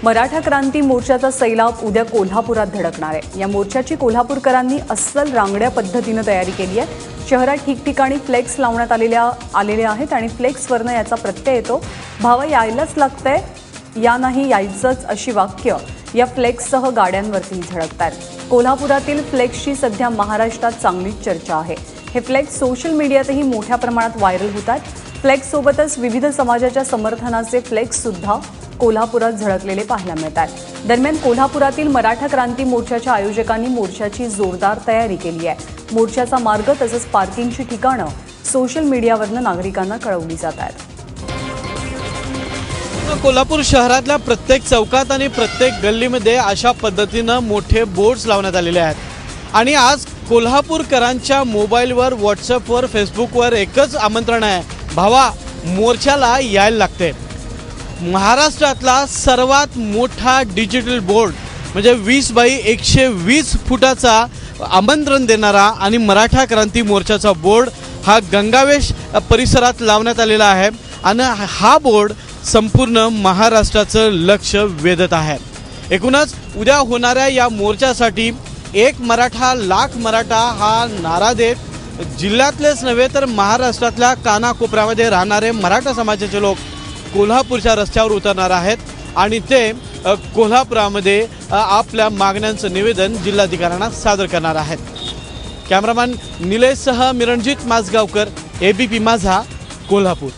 मराठा क्रांती मोर्चाचा सैलाब उद्या कोल्हापुरात धडकणार आहे। या मोर्चाची कोल्हापूरकरांनी अस्सल रांगड्या पद्धतीने तयारी केली आहे। शहरात ठिकठिकाणी फ्लेक्स लावण्यात आलेले आहेत आणि फ्लेक्सवरनं याचा प्रत्यय येतो, भावा यायलाच लागतंय, या नाही यायचंच अशी वाक्य या फ्लेक्ससह गाड्यांवरती झळकतात। कोल्हापुरातील फ्लेक्सची सध्या महाराष्ट्रात चांगलीच चर्चा आहे। हे फ्लेक्स सोशल मीडियातही मोठ्या प्रमाणात व्हायरल होतात। फ्लेक्स सोबतच विविध समाजाच्या समर्थनाचे फ्लेक्स सुद्धा कोल्हापुरात झळकलेले पाहायला मिळतात। दरम्यान कोल्हापुरातील मराठा क्रांती मोर्चाच्या आयोजकांनी मोर्चाची जोरदार तयारी केली आहे। मोर्चाचा मार्ग तसंच पार्किंगची ठिकाणं सोशल मीडियावरनं नागरिकांना कळवली जात आहेत। कोल्हापूर शहरातल्या प्रत्येक चौकात आणि प्रत्येक गल्लीमध्ये अशा पद्धतीनं मोठे बोर्ड्स लावण्यात आलेले आहेत आणि आज कोल्हापूरकरांच्या मोबाईलवर, व्हॉट्सअपवर, फेसबुकवर एकच आमंत्रण आहे, भावा मोर्चाला यायला लागते। महाराष्ट्रातला सर्वात मोठा डिजिटल बोर्ड म्हणजे 20x120 फुटाचा आमंत्रण देणारा आणि मराठा क्रांती मोर्चाचा बोर्ड हा गंगावेश परिसरात लावण्यात आलेला आहे आणि हा बोर्ड संपूर्ण महाराष्ट्राचं लक्ष वेधत आहे। एकूणच उद्या होणाऱ्या या मोर्चासाठी एक मराठा लाख मराठा हा नारा देत जिल्ह्यातलेच नव्हे तर महाराष्ट्रातल्या कानाकोपऱ्यामध्ये राहणारे मराठा समाजाचे लोक कोल्हापूरच्या रस्त्यावर उतरणार आहेत आणि ते कोल्हापुरामध्ये आपल्या मागण्यांचं निवेदन जिल्हाधिकाऱ्यांना सादर करणार आहेत। कॅमेरामॅन निलेशसह मिरणजित माजगावकर, ABP माझा, कोल्हापूर।